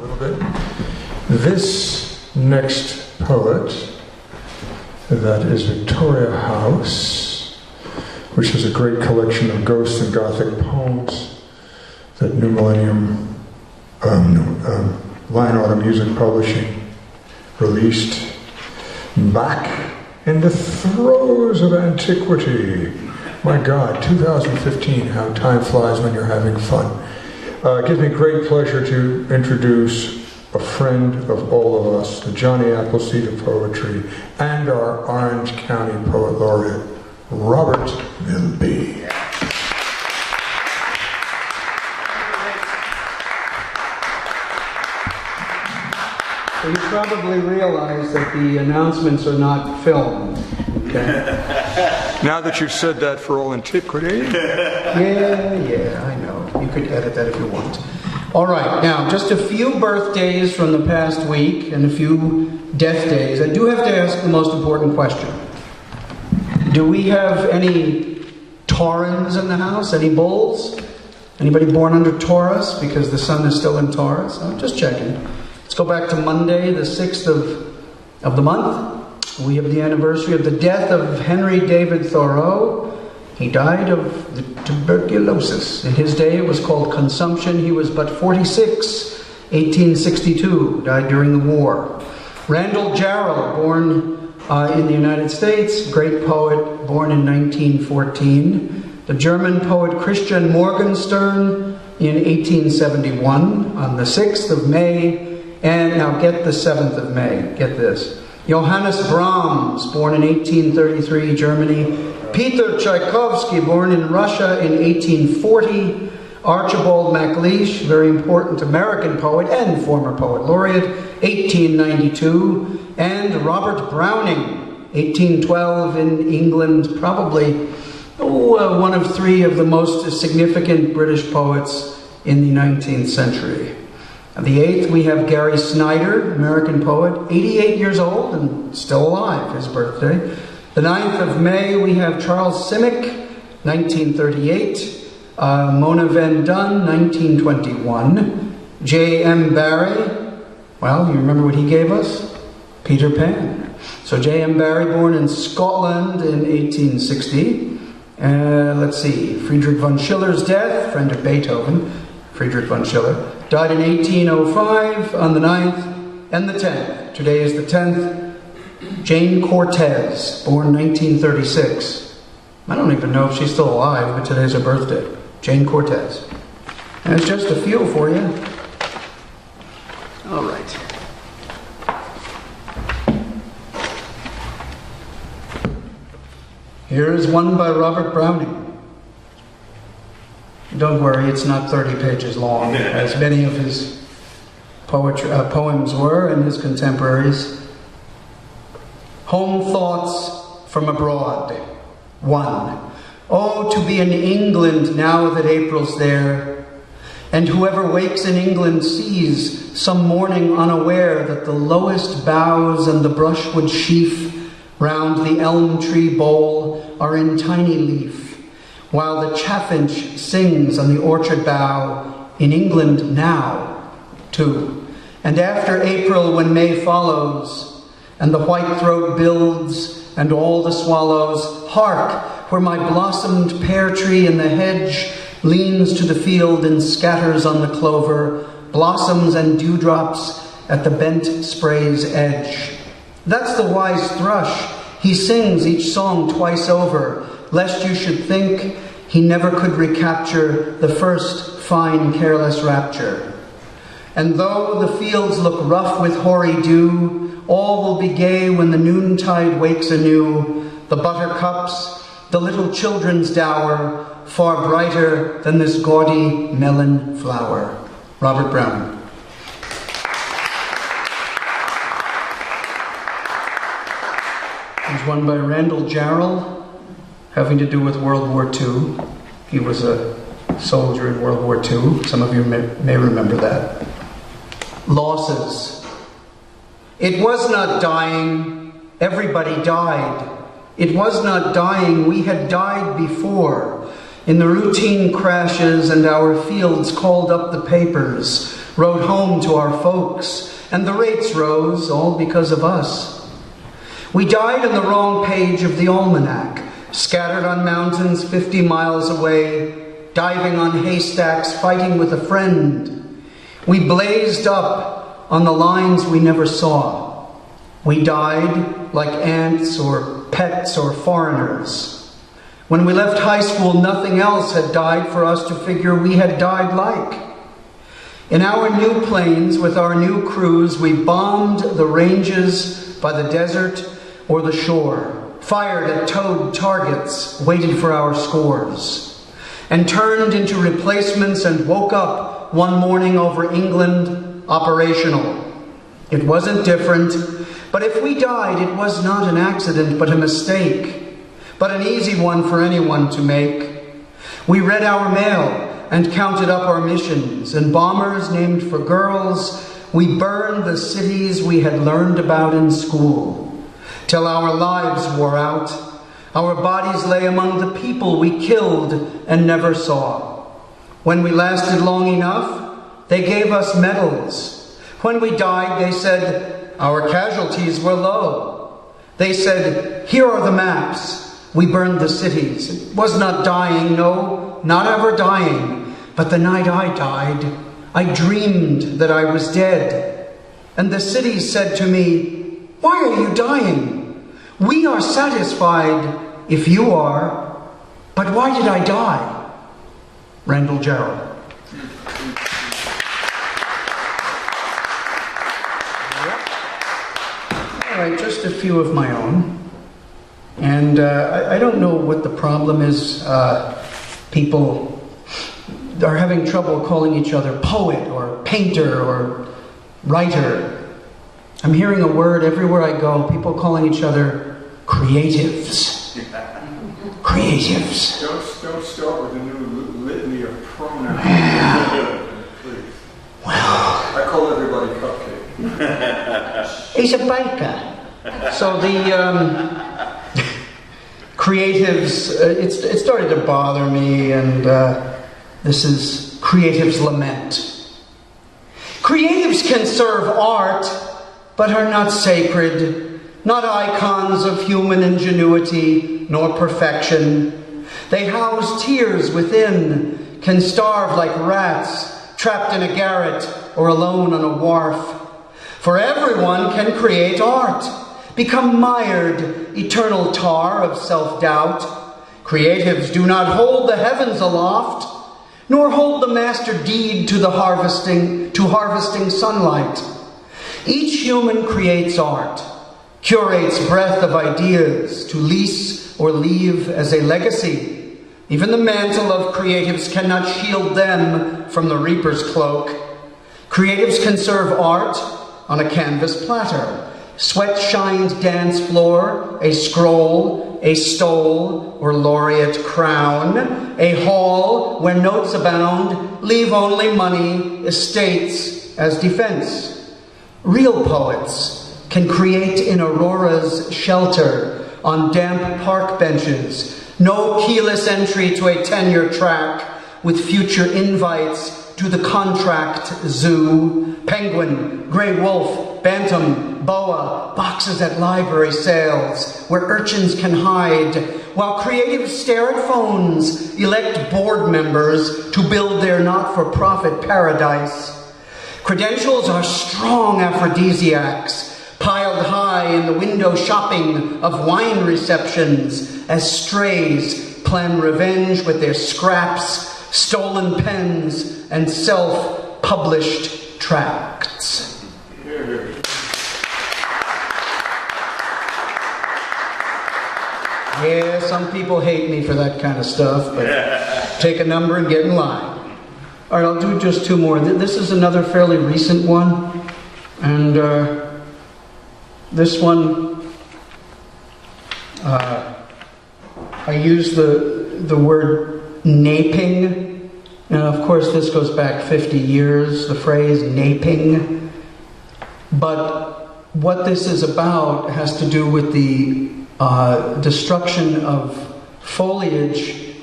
a little bit. This next poet, that is Victoria House, which is a great collection of ghost and gothic poems that New Millennium Lion Autumn Music Publishing released back in the throes of antiquity. My God, 2015, how time flies when you're having fun. It gives me great pleasure to introduce a friend of all of us, the Johnny Appleseed of poetry, and our Orange County Poet Laureate, Robert Milby. So you probably realize that the announcements are not filmed. Okay. Now that you've said that for all antiquity. Yeah, I know. You could edit that if you want. All right, now just a few birthdays from the past week and a few death days. I do have to ask the most important question. Do we have any Taurans in the house? Any bulls? Anybody born under Taurus because the sun is still in Taurus? I'm just checking. Let's go back to Monday, the 6th of the month. We have the anniversary of the death of Henry David Thoreau. He died of tuberculosis. In his day, it was called consumption. He was but 46, 1862, died during the war. Randall Jarrell, born in the United States, great poet, born in 1914. The German poet Christian Morgenstern in 1871, on the 6th of May. And now get the 7th of May, get this. Johannes Brahms, born in 1833, Germany. Peter Tchaikovsky, born in Russia in 1840. Archibald MacLeish, very important American poet and former poet laureate, 1892. And Robert Browning, 1812 in England, probably one of three of the most significant British poets in the 19th century. The 8th, we have Gary Snyder, American poet, 88 years old and still alive, his birthday. The 9th of May, we have Charles Simic, 1938. Mona Van Dun, 1921. J.M. Barrie, well, you remember what he gave us? Peter Pan. So J.M. Barrie, born in Scotland in 1860. Let's see, Friedrich von Schiller's death, friend of Beethoven, Friedrich von Schiller. Died in 1805 on the 9th and the 10th. Today is the 10th. Jane Cortez, born 1936. I don't even know if she's still alive, but today's her birthday. Jane Cortez. And it's just a few for you. All right. Here is one by Robert Browning. Don't worry, it's not 30 pages long, as many of his poems were and his contemporaries. Home Thoughts from Abroad. 1. Oh, to be in England now that April's there, and whoever wakes in England sees some morning unaware that the lowest boughs and the brushwood sheaf round the elm tree bole are in tiny leaf, while the chaffinch sings on the orchard bough, in England now, too. And after April, when May follows, and the whitethroat builds, and all the swallows, hark, where my blossomed pear tree in the hedge leans to the field and scatters on the clover, blossoms and dewdrops at the bent spray's edge. That's the wise thrush. He sings each song twice over, lest you should think he never could recapture the first fine careless rapture. And though the fields look rough with hoary dew, all will be gay when the noontide wakes anew. The buttercups, the little children's dower, far brighter than this gaudy melon flower. Robert Browning. There's one by Randall Jarrell, having to do with World War II. He was a soldier in World War II. Some of you may remember that. Losses. It was not dying. Everybody died. It was not dying. We had died before. In the routine crashes, and our fields called up the papers. rode home to our folks, and the rates rose, all because of us. We died on the wrong page of the almanac, scattered on mountains 50 miles away, diving on haystacks, fighting with a friend. We blazed up on the lines we never saw. We died like ants or pets or foreigners. When we left high school, nothing else had died for us to figure we had died like. In our new planes with our new crews, we bombed the ranges by the desert or the shore, fired at towed targets, waited for our scores, and turned into replacements and woke up one morning over England operational. It wasn't different, but if we died, it was not an accident, but a mistake, but an easy one for anyone to make. We read our mail and counted up our missions, and bombers named for girls, we burned the cities we had learned about in school, till our lives wore out. Our bodies lay among the people we killed and never saw. When we lasted long enough, they gave us medals. When we died, they said our casualties were low. They said, here are the maps. We burned the cities. It was not dying, no, not ever dying. But the night I died, I dreamed that I was dead. And the cities said to me, why are you dying? We are satisfied if you are. But why did I die? Randall Jarrell. All right, just a few of my own. And I don't know what the problem is. People are having trouble calling each other poet or painter or writer. I'm hearing a word everywhere I go, people calling each other creatives. Creatives. Don't start with a new litany of pronouns. Please. Well, I call everybody Cupcake. he's a biker. So the creatives, it started to bother me, and this is Creatives' Lament. Creatives can serve art, but are not sacred, not icons of human ingenuity nor perfection. They house tears within, can starve like rats, trapped in a garret or alone on a wharf. For everyone can create art, become mired, eternal tar of self-doubt. Creatives do not hold the heavens aloft, nor hold the master deed to harvesting sunlight. Each human creates art, curates breadth of ideas to lease or leave as a legacy. Even the mantle of creatives cannot shield them from the reaper's cloak. Creatives can serve art on a canvas platter, sweat-shined dance floor, a scroll, a stole or laureate crown, a hall where notes abound, leave only money, estates as defense. Real poets can create in Aurora's shelter, on damp park benches, no keyless entry to a tenure track, with future invites to the contract zoo, penguin, gray wolf, bantam, boa, boxes at library sales, where urchins can hide, while creatives stare at phones, elect board members to build their not-for-profit paradise. Credentials are strong aphrodisiacs, piled high in the window shopping of wine receptions, as strays plan revenge with their scraps, stolen pens, and self-published tracts. Yeah, some people hate me for that kind of stuff, but take a number and get in line. All right, I'll do just two more. This is another fairly recent one, and this one, I use the word naping. Now, of course, this goes back 50 years, the phrase naping. But what this is about has to do with the destruction of foliage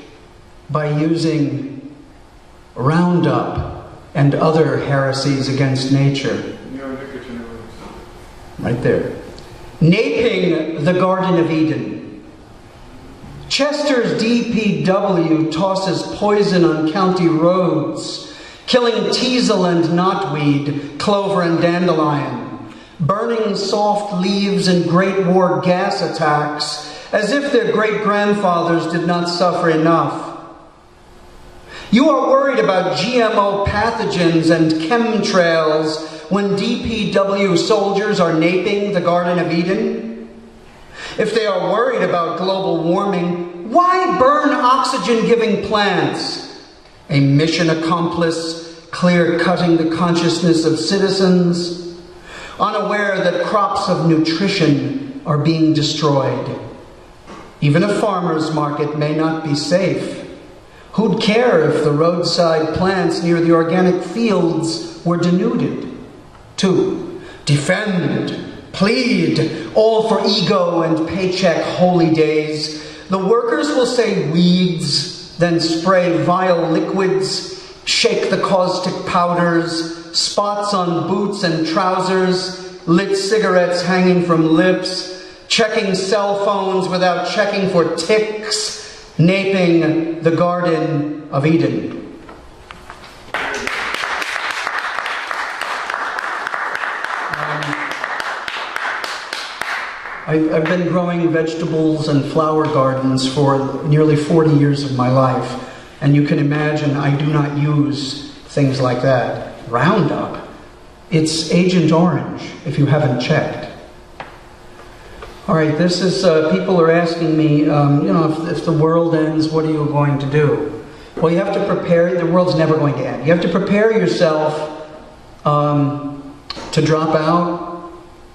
by using Roundup, and other heresies against nature. Right there. Naping the Garden of Eden. Chester's DPW tosses poison on county roads, killing teasel and knotweed, clover and dandelion, burning soft leaves in Great War gas attacks, as if their great-grandfathers did not suffer enough. You are worried about GMO pathogens and chemtrails when DPW soldiers are naping the Garden of Eden? If they are worried about global warming, why burn oxygen-giving plants? A mission accomplice clear-cutting the consciousness of citizens, unaware that crops of nutrition are being destroyed. Even a farmer's market may not be safe. Who'd care if the roadside plants near the organic fields were denuded? 2, defend, plead, all for ego and paycheck holy days. The workers will say weeds, then spray vile liquids, shake the caustic powders, spots on boots and trousers, lit cigarettes hanging from lips, checking cell phones without checking for ticks, naping the Garden of Eden. I've been growing vegetables and flower gardens for nearly 40 years of my life, and you can imagine I do not use things like that. Roundup, it's Agent Orange, if you haven't checked. All right, this is, people are asking me, if the world ends, what are you going to do? Well, you have to prepare, the world's never going to end. You have to prepare yourself to drop out.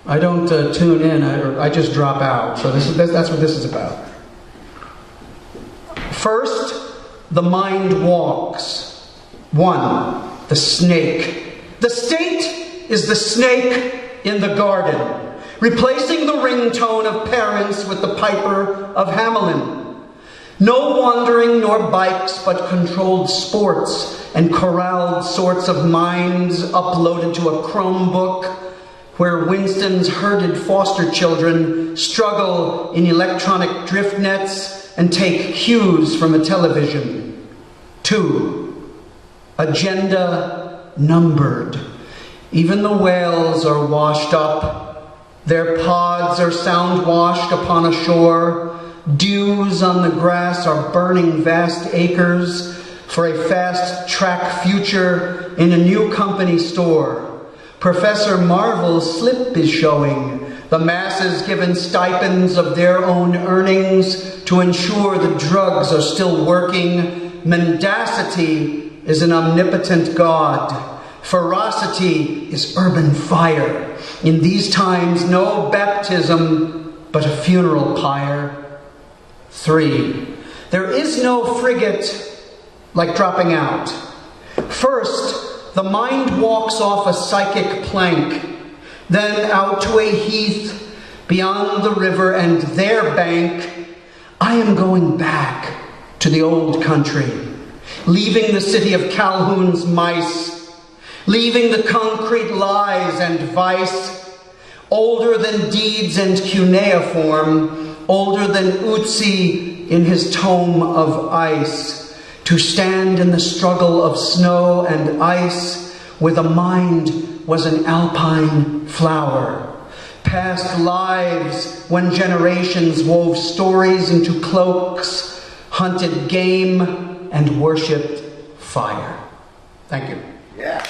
I don't tune in, I just drop out. So that's what this is about. First, the mind walks. 1, the snake. The state is the snake in the garden, replacing the ringtone of parents with the piper of Hamelin. No wandering nor bikes, but controlled sports and corralled sorts of minds uploaded to a Chromebook, where Winston's herded foster children struggle in electronic drift nets and take cues from a television. 2, agenda numbered. Even the whales are washed up. Their pods are sound washed upon a shore. Dews on the grass are burning vast acres for a fast track future in a new company store. Professor Marvel's slip is showing. The masses given stipends of their own earnings to ensure the drugs are still working. Mendacity is an omnipotent god. Ferocity is urban fire. In these times, no baptism, but a funeral pyre. 3, there is no frigate like dropping out. First, the mind walks off a psychic plank, then out to a heath beyond the river and their bank. I am going back to the old country, leaving the city of Calhoun's mice, leaving the concrete lies and vice, older than deeds and cuneiform, older than Utsi in his tome of ice, to stand in the struggle of snow and ice, where the mind was an alpine flower. Past lives when generations wove stories into cloaks, hunted game, and worshipped fire. Thank you. Yeah.